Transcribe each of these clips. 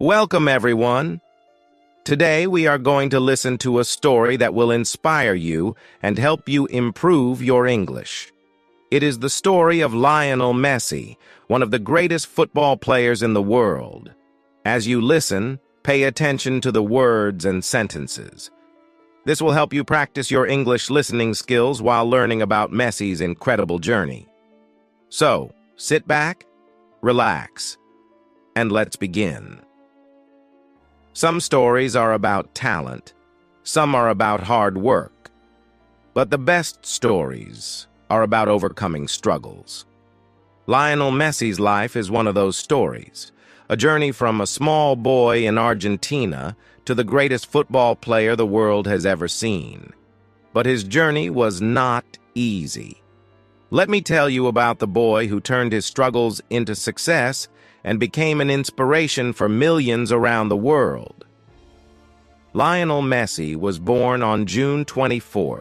Welcome, everyone. Today we are going to listen to a story that will inspire you and help you improve your English. It is the story of Lionel Messi, one of the greatest football players in the world. As you listen, pay attention to the words and sentences. This will help you practice your English listening skills while learning about Messi's incredible journey. So, sit back, relax, and let's begin. Some stories are about talent, some are about hard work, but the best stories are about overcoming struggles. Lionel Messi's life is one of those stories, a journey from a small boy in Argentina to the greatest football player the world has ever seen. But his journey was not easy. Let me tell you about the boy who turned his struggles into success and became an inspiration for millions around the world. Lionel Messi was born on June 24,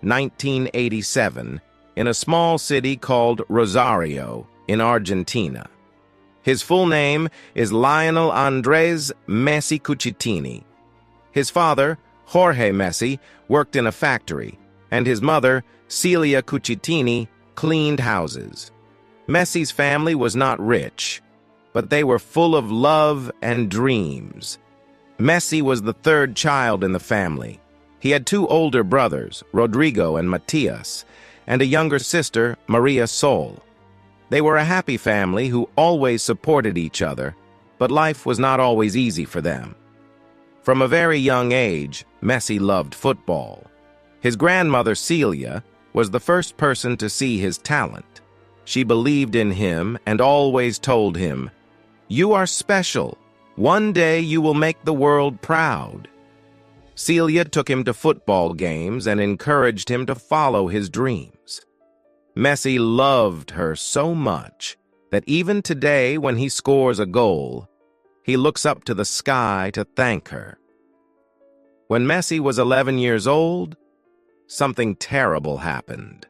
1987, in a small city called Rosario in Argentina. His full name is Lionel Andres Messi Cucitini. His father, Jorge Messi, worked in a factory, and his mother, Celia Cucitini, cleaned houses. Messi's family was not rich, but they were full of love and dreams. Messi was the third child in the family. He had two older brothers, Rodrigo and Matias, and a younger sister, Maria Sol. They were a happy family who always supported each other, but life was not always easy for them. From a very young age, Messi loved football. His grandmother, Celia, was the first person to see his talent. She believed in him and always told him, "You are special. One day you will make the world proud." Celia took him to football games and encouraged him to follow his dreams. Messi loved her so much that even today when he scores a goal, he looks up to the sky to thank her. When Messi was 11 years old, something terrible happened.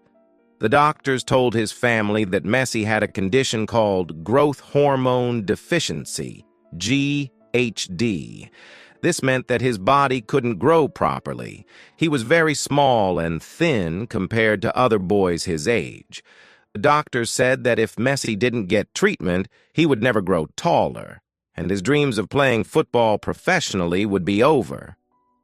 The doctors told his family that Messi had a condition called growth hormone deficiency, GHD. This meant that his body couldn't grow properly. He was very small and thin compared to other boys his age. The doctors said that if Messi didn't get treatment, he would never grow taller, and his dreams of playing football professionally would be over.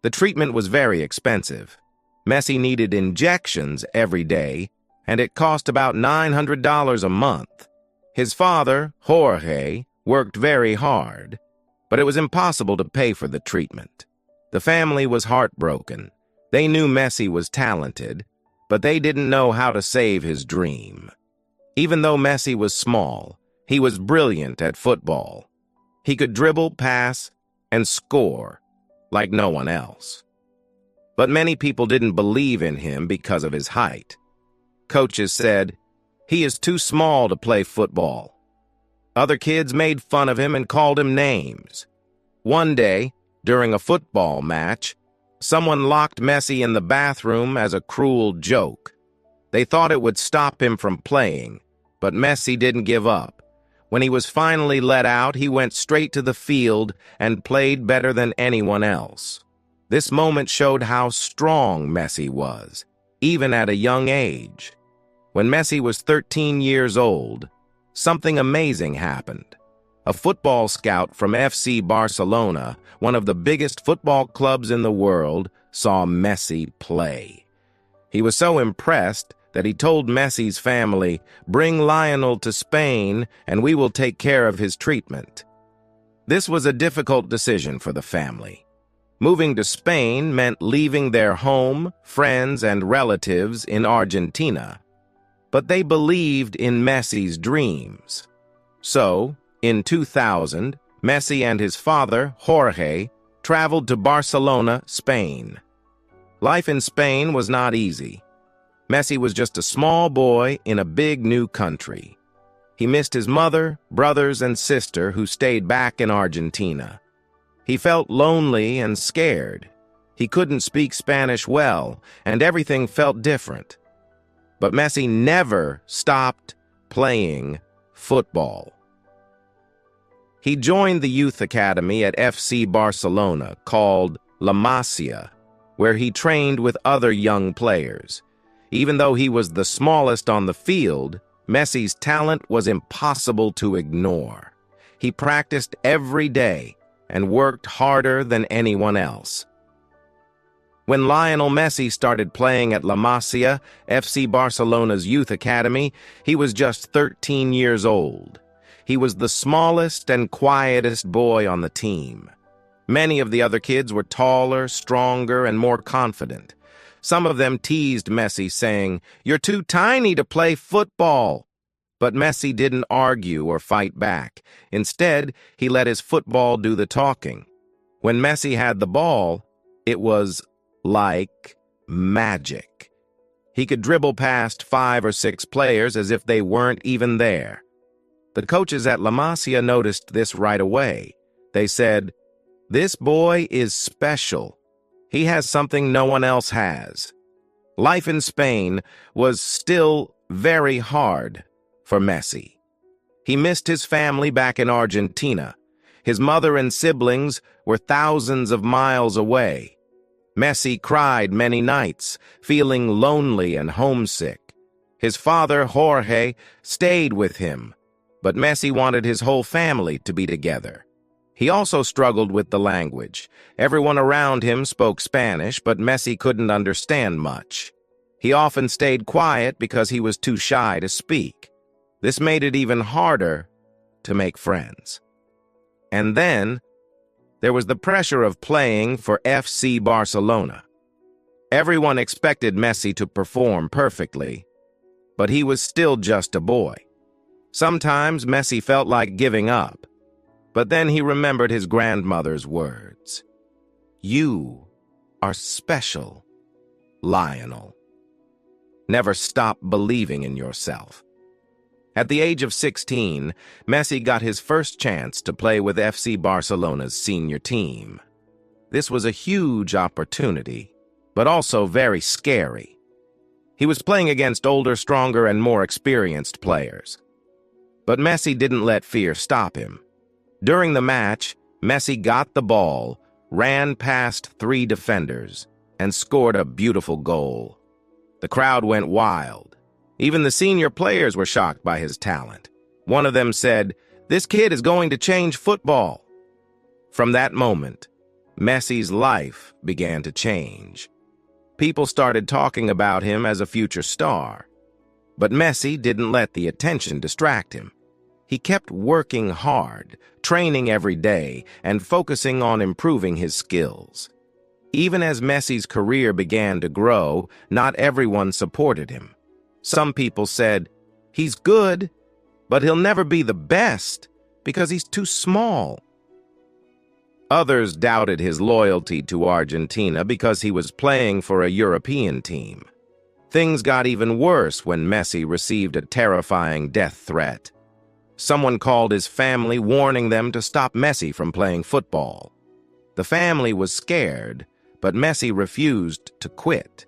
The treatment was very expensive. Messi needed injections every day, and it cost about $900 a month. His father, Jorge, worked very hard, but it was impossible to pay for the treatment. The family was heartbroken. They knew Messi was talented, but they didn't know how to save his dream. Even though Messi was small, he was brilliant at football. He could dribble, pass, and score like no one else. But many people didn't believe in him because of his height. Coaches said, "He is too small to play football." Other kids made fun of him and called him names. One day, during a football match, someone locked Messi in the bathroom as a cruel joke. They thought it would stop him from playing, but Messi didn't give up. When he was finally let out, he went straight to the field and played better than anyone else. This moment showed how strong Messi was, even at a young age. When Messi was 13 years old, something amazing happened. A football scout from FC Barcelona, one of the biggest football clubs in the world, saw Messi play. He was so impressed that he told Messi's family, "Bring Lionel to Spain and we will take care of his treatment." This was a difficult decision for the family. Moving to Spain meant leaving their home, friends, and relatives in Argentina. But they believed in Messi's dreams. So, in 2000, Messi and his father, Jorge, traveled to Barcelona, Spain. Life in Spain was not easy. Messi was just a small boy in a big new country. He missed his mother, brothers, and sister who stayed back in Argentina. He felt lonely and scared. He couldn't speak Spanish well, and everything felt different. But Messi never stopped playing football. He joined the youth academy at FC Barcelona called La Masia, where he trained with other young players. Even though he was the smallest on the field, Messi's talent was impossible to ignore. He practiced every day and worked harder than anyone else. When Lionel Messi started playing at La Masia, FC Barcelona's youth academy, he was just 13 years old. He was the smallest and quietest boy on the team. Many of the other kids were taller, stronger, and more confident. Some of them teased Messi, saying, "You're too tiny to play football." But Messi didn't argue or fight back. Instead, he let his football do the talking. When Messi had the ball, it was like magic. He could dribble past 5 or 6 players as if they weren't even there. The coaches at La Masia noticed this right away. They said, "This boy is special. He has something no one else has." Life in Spain was still very hard for Messi. He missed his family back in Argentina. His mother and siblings were thousands of miles away. Messi cried many nights, feeling lonely and homesick. His father, Jorge, stayed with him, but Messi wanted his whole family to be together. He also struggled with the language. Everyone around him spoke Spanish, but Messi couldn't understand much. He often stayed quiet because he was too shy to speak. This made it even harder to make friends. And then, there was the pressure of playing for FC Barcelona. Everyone expected Messi to perform perfectly, but he was still just a boy. Sometimes Messi felt like giving up, but then he remembered his grandmother's words. "You are special, Lionel. Never stop believing in yourself." At the age of 16, Messi got his first chance to play with FC Barcelona's senior team. This was a huge opportunity, but also very scary. He was playing against older, stronger, and more experienced players. But Messi didn't let fear stop him. During the match, Messi got the ball, ran past 3 defenders, and scored a beautiful goal. The crowd went wild. Even the senior players were shocked by his talent. One of them said, "This kid is going to change football." From that moment, Messi's life began to change. People started talking about him as a future star. But Messi didn't let the attention distract him. He kept working hard, training every day, and focusing on improving his skills. Even as Messi's career began to grow, not everyone supported him. Some people said, "He's good, but he'll never be the best because he's too small." Others doubted his loyalty to Argentina because he was playing for a European team. Things got even worse when Messi received a terrifying death threat. Someone called his family, warning them to stop Messi from playing football. The family was scared, but Messi refused to quit.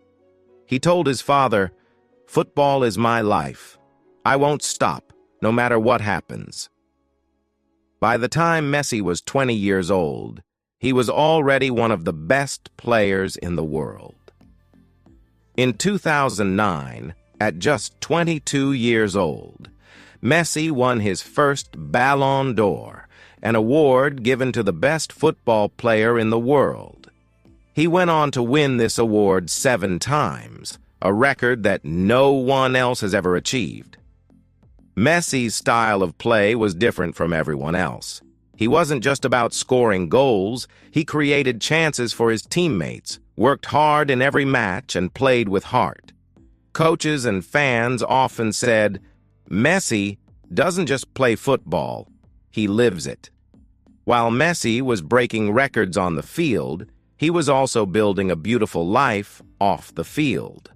He told his father, "Football is my life. I won't stop, no matter what happens." By the time Messi was 20 years old, he was already one of the best players in the world. In 2009, at just 22 years old, Messi won his first Ballon d'Or, an award given to the best football player in the world. He went on to win this award 7 times, a record that no one else has ever achieved. Messi's style of play was different from everyone else. He wasn't just about scoring goals, he created chances for his teammates, worked hard in every match, and played with heart. Coaches and fans often said, "Messi doesn't just play football, he lives it." While Messi was breaking records on the field, he was also building a beautiful life off the field.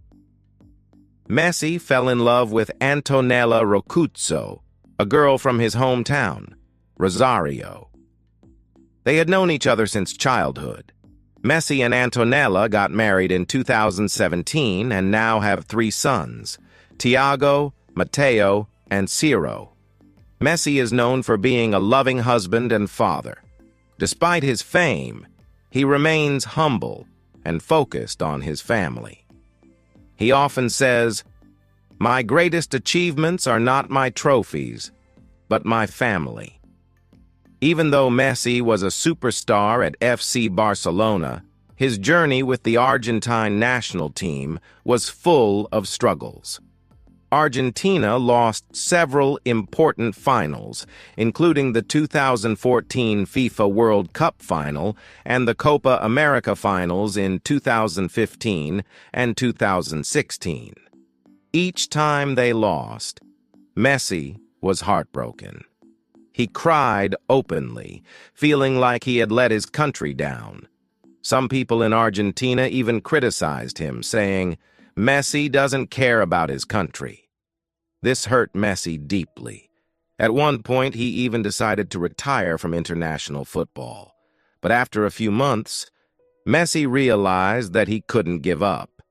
Messi fell in love with Antonella Roccuzzo, a girl from his hometown, Rosario. They had known each other since childhood. Messi and Antonella got married in 2017 and now have 3 sons, Tiago, Matteo, and Ciro. Messi is known for being a loving husband and father. Despite his fame, he remains humble and focused on his family. He often says, "My greatest achievements are not my trophies, but my family." Even though Messi was a superstar at FC Barcelona, his journey with the Argentine national team was full of struggles. Argentina lost several important finals, including the 2014 FIFA World Cup final and the Copa America finals in 2015 and 2016. Each time they lost, Messi was heartbroken. He cried openly, feeling like he had let his country down. Some people in Argentina even criticized him, saying, "Messi doesn't care about his country." This hurt Messi deeply. At one point, he even decided to retire from international football. But after a few months, Messi realized that he couldn't give up.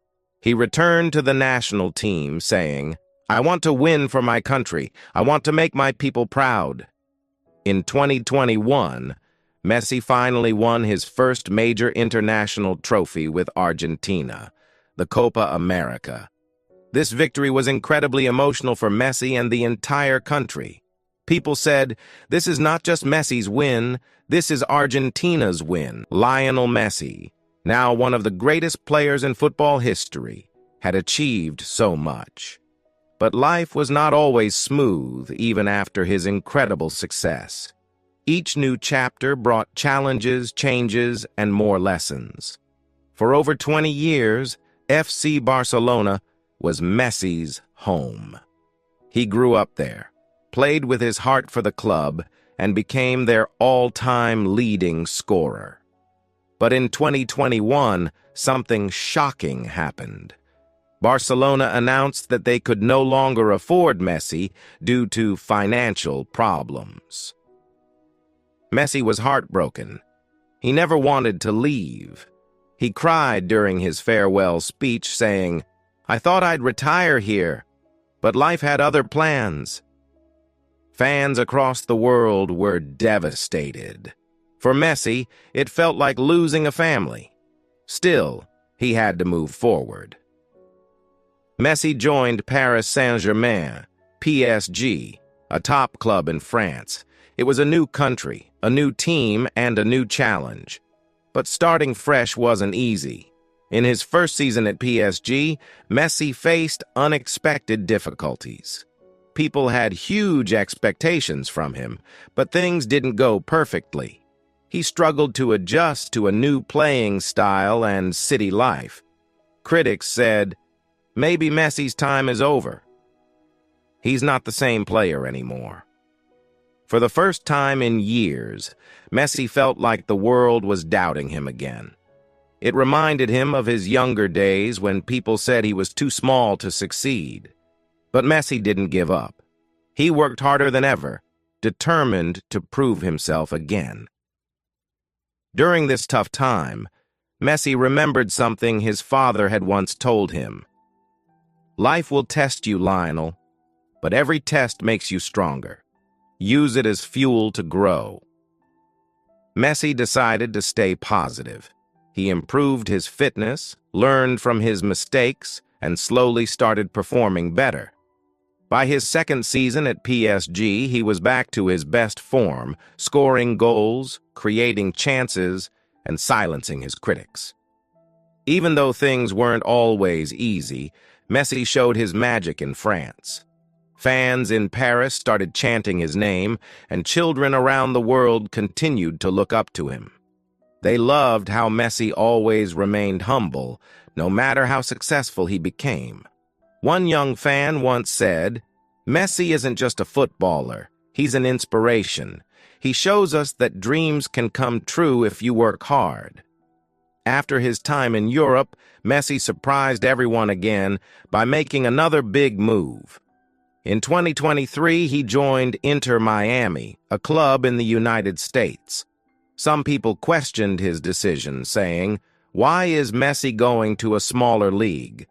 He returned to the national team, saying, "I want to win for my country. I want to make my people proud." In 2021, Messi finally won his first major international trophy with Argentina, the Copa America. This victory was incredibly emotional for Messi and the entire country. People said, "This is not just Messi's win, this is Argentina's win." Lionel Messi, now one of the greatest players in football history, had achieved so much. But life was not always smooth, even after his incredible success. Each new chapter brought challenges, changes, and more lessons. For over 20 years, FC Barcelona was Messi's home. He grew up there, played with his heart for the club, and became their all-time leading scorer. But in 2021, something shocking happened. Barcelona announced that they could no longer afford Messi due to financial problems. Messi was heartbroken. He never wanted to leave. He cried during his farewell speech, saying, "I thought I'd retire here, but life had other plans." Fans across the world were devastated. For Messi, it felt like losing a family. Still, he had to move forward. Messi joined Paris Saint-Germain, PSG, a top club in France. It was a new country, a new team, and a new challenge. But starting fresh wasn't easy. In his first season at PSG, Messi faced unexpected difficulties. People had huge expectations from him, but things didn't go perfectly. He struggled to adjust to a new playing style and city life. Critics said, "Maybe Messi's time is over. He's not the same player anymore." For the first time in years, Messi felt like the world was doubting him again. It reminded him of his younger days when people said he was too small to succeed. But Messi didn't give up. He worked harder than ever, determined to prove himself again. During this tough time, Messi remembered something his father had once told him. "Life will test you, Lionel, but every test makes you stronger. Use it as fuel to grow." Messi decided to stay positive. He improved his fitness, learned from his mistakes, and slowly started performing better. By his second season at PSG, he was back to his best form, scoring goals, creating chances, and silencing his critics. Even though things weren't always easy, Messi showed his magic in France. Fans in Paris started chanting his name, and children around the world continued to look up to him. They loved how Messi always remained humble, no matter how successful he became. One young fan once said, "Messi isn't just a footballer, he's an inspiration. He shows us that dreams can come true if you work hard." After his time in Europe, Messi surprised everyone again by making another big move. In 2023, he joined Inter Miami, a club in the United States. Some people questioned his decision, saying, "Why is Messi going to a smaller league?"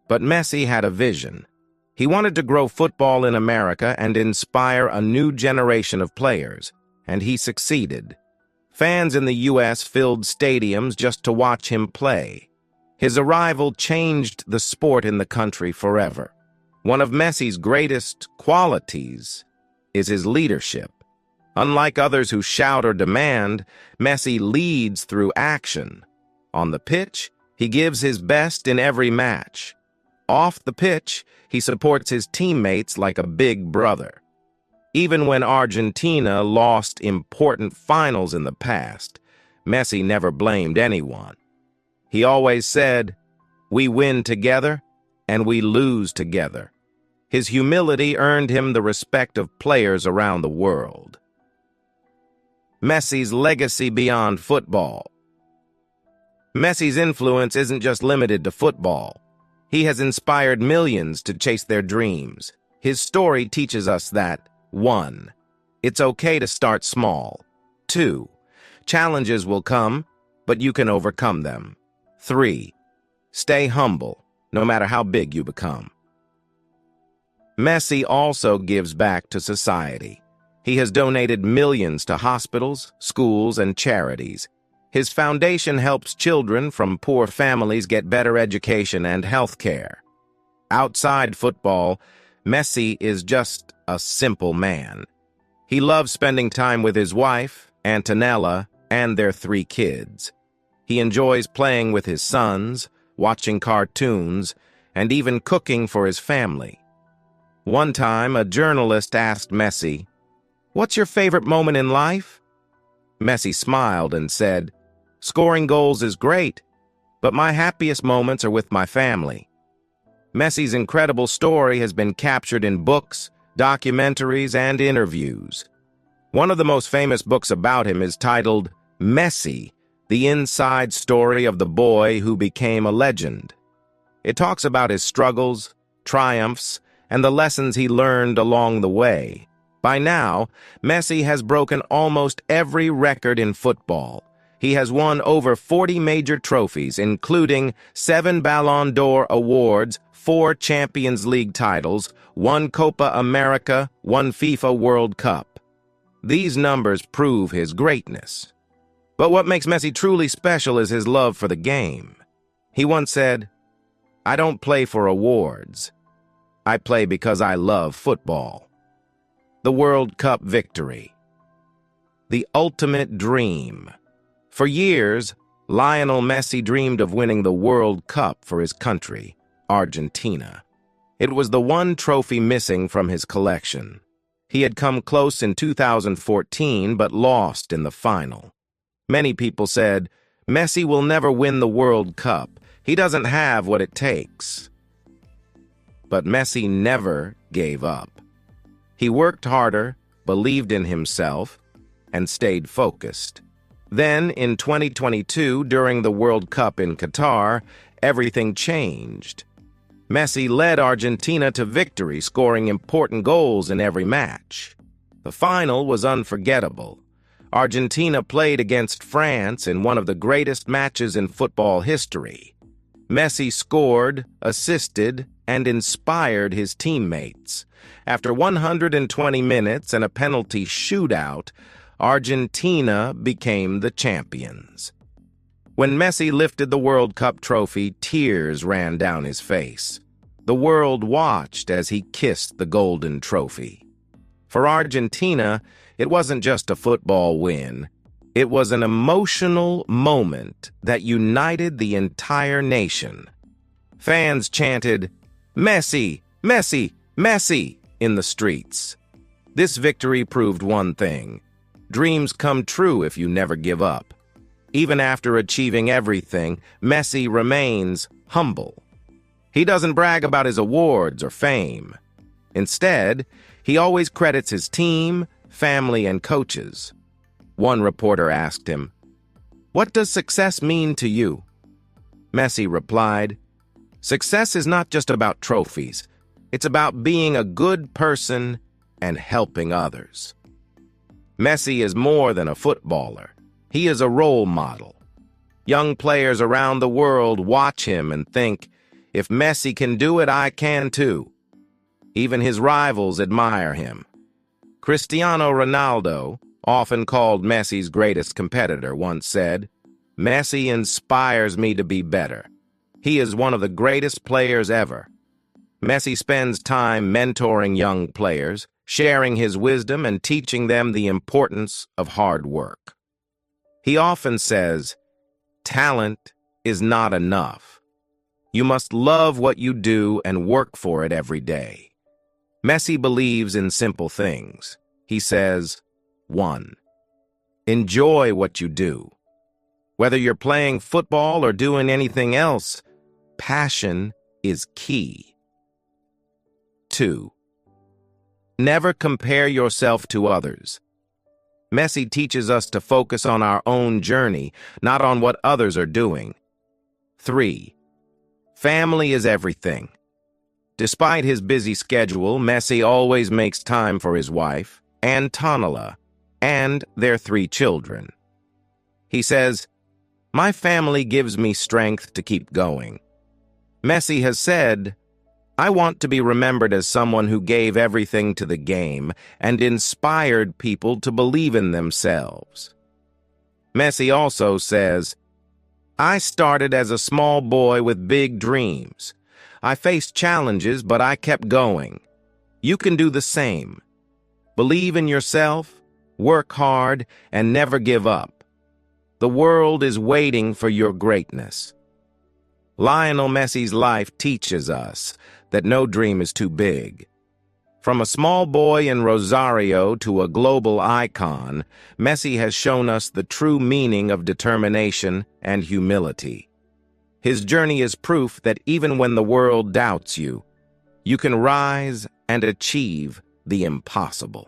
But Messi had a vision. He wanted to grow football in America and inspire a new generation of players, and he succeeded. Fans in the U.S. filled stadiums just to watch him play. His arrival changed the sport in the country forever. One of Messi's greatest qualities is his leadership. Unlike others who shout or demand, Messi leads through action. On the pitch, he gives his best in every match. Off the pitch, he supports his teammates like a big brother. Even when Argentina lost important finals in the past, Messi never blamed anyone. He always said, "We win together and we lose together." His humility earned him the respect of players around the world. Messi's legacy beyond football. Messi's influence isn't just limited to football. He has inspired millions to chase their dreams. His story teaches us that 1. It's okay to start small. 2. Challenges will come, but you can overcome them. 3. Stay humble, no matter how big you become. Messi also gives back to society. He has donated millions to hospitals, schools, and charities. His foundation helps children from poor families get better education and health care. Outside football, Messi is just a simple man. He loves spending time with his wife, Antonella, and their 3 kids. He enjoys playing with his sons, watching cartoons, and even cooking for his family. One time, a journalist asked Messi, "What's your favorite moment in life?" Messi smiled and said, "Scoring goals is great, but my happiest moments are with my family." Messi's incredible story has been captured in books, documentaries, and interviews. One of the most famous books about him is titled Messi, The Inside Story of the Boy Who Became a Legend. It talks about his struggles, triumphs, and the lessons he learned along the way. By now, Messi has broken almost every record in football. He has won over 40 major trophies, including 7 Ballon d'Or awards, 4 Champions League titles, 1 Copa America, 1 FIFA World Cup. These numbers prove his greatness. But what makes Messi truly special is his love for the game. He once said, "I don't play for awards. I play because I love football." The World Cup victory. The ultimate dream. For years, Lionel Messi dreamed of winning the World Cup for his country, Argentina. It was the one trophy missing from his collection. He had come close in 2014 but lost in the final. Many people said, "Messi will never win the World Cup. He doesn't have what it takes." But Messi never gave up. He worked harder, believed in himself, and stayed focused. Then, in 2022, during the World Cup in Qatar, everything changed. Messi led Argentina to victory, scoring important goals in every match. The final was unforgettable. Argentina played against France in one of the greatest matches in football history. Messi scored, assisted, and inspired his teammates. After 120 minutes and a penalty shootout, Argentina became the champions. When Messi lifted the World Cup trophy, tears ran down his face. The world watched as he kissed the golden trophy. For Argentina, it wasn't just a football win. It was an emotional moment that united the entire nation. Fans chanted, "Messi, Messi, Messi," in the streets. This victory proved one thing. Dreams come true if you never give up. Even after achieving everything, Messi remains humble. He doesn't brag about his awards or fame. Instead, he always credits his team, family, and coaches. One reporter asked him, "What does success mean to you?" Messi replied, "Success is not just about trophies. It's about being a good person and helping others." Messi is more than a footballer. He is a role model. Young players around the world watch him and think, "If Messi can do it, I can too." Even his rivals admire him. Cristiano Ronaldo, often called Messi's greatest competitor, once said, "Messi inspires me to be better. He is one of the greatest players ever." Messi spends time mentoring young players, sharing his wisdom and teaching them the importance of hard work. He often says, "Talent is not enough. You must love what you do and work for it every day." Messi believes in simple things. He says, 1. Enjoy what you do. Whether you're playing football or doing anything else, passion is key. 2. Never compare yourself to others. Messi teaches us to focus on our own journey, not on what others are doing. 3. Family is everything. Despite his busy schedule, Messi always makes time for his wife, Antonella, and their 3 children. He says, "My family gives me strength to keep going." Messi has said, "I want to be remembered as someone who gave everything to the game and inspired people to believe in themselves." Messi also says, "I started as a small boy with big dreams. I faced challenges, but I kept going. You can do the same. Believe in yourself, work hard, and never give up. The world is waiting for your greatness." Lionel Messi's life teaches us that no dream is too big. From a small boy in Rosario to a global icon, Messi has shown us the true meaning of determination and humility. His journey is proof that even when the world doubts you, you can rise and achieve the impossible.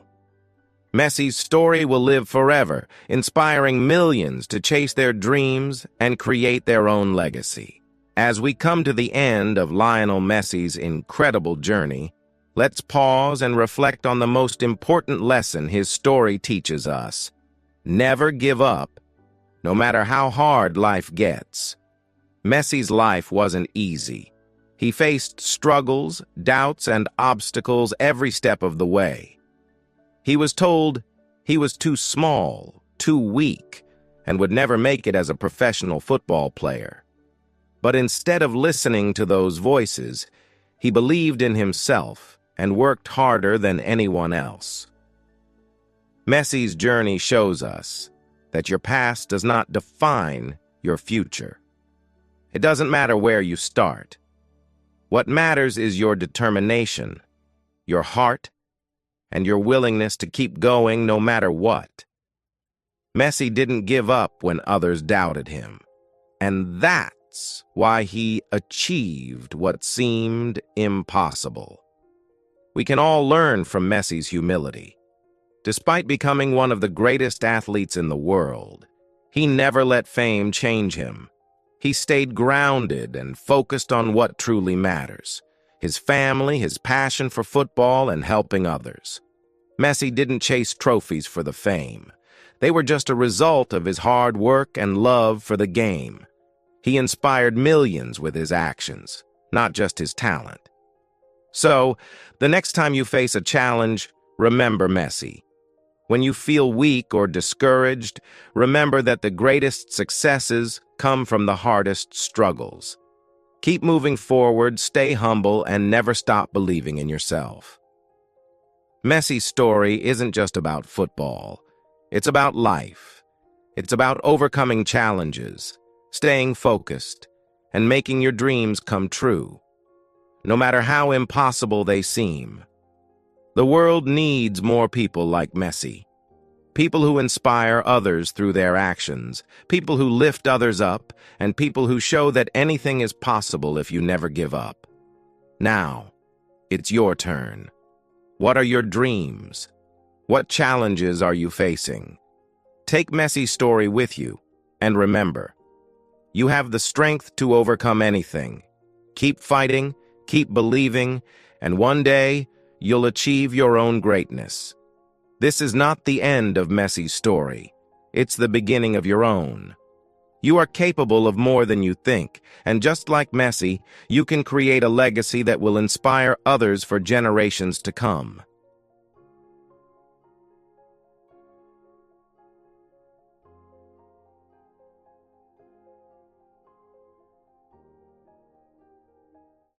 Messi's story will live forever, inspiring millions to chase their dreams and create their own legacy. As we come to the end of Lionel Messi's incredible journey, let's pause and reflect on the most important lesson his story teaches us. Never give up, no matter how hard life gets. Messi's life wasn't easy. He faced struggles, doubts, and obstacles every step of the way. He was told he was too small, too weak, and would never make it as a professional football player. But instead of listening to those voices, he believed in himself and worked harder than anyone else. Messi's journey shows us that your past does not define your future. It doesn't matter where you start. What matters is your determination, your heart, and your willingness to keep going no matter what. Messi didn't give up when others doubted him, and that's why he achieved what seemed impossible. We can all learn from Messi's humility. Despite becoming one of the greatest athletes in the world, he never let fame change him. He stayed grounded and focused on what truly matters: his family, his passion for football, and helping others. Messi didn't chase trophies for the fame. They were just a result of his hard work and love for the game. He inspired millions with his actions, not just his talent. So, the next time you face a challenge, remember Messi. When you feel weak or discouraged, remember that the greatest successes come from the hardest struggles. Keep moving forward, stay humble, and never stop believing in yourself. Messi's story isn't just about football. It's about life. It's about overcoming challenges, staying focused, and making your dreams come true, no matter how impossible they seem. The world needs more people like Messi. People who inspire others through their actions, people who lift others up, and people who show that anything is possible if you never give up. Now, it's your turn. What are your dreams? What challenges are you facing? Take Messi's story with you, and remember, you have the strength to overcome anything. Keep fighting, keep believing, and one day, you'll achieve your own greatness. This is not the end of Messi's story. It's the beginning of your own. You are capable of more than you think, and just like Messi, you can create a legacy that will inspire others for generations to come.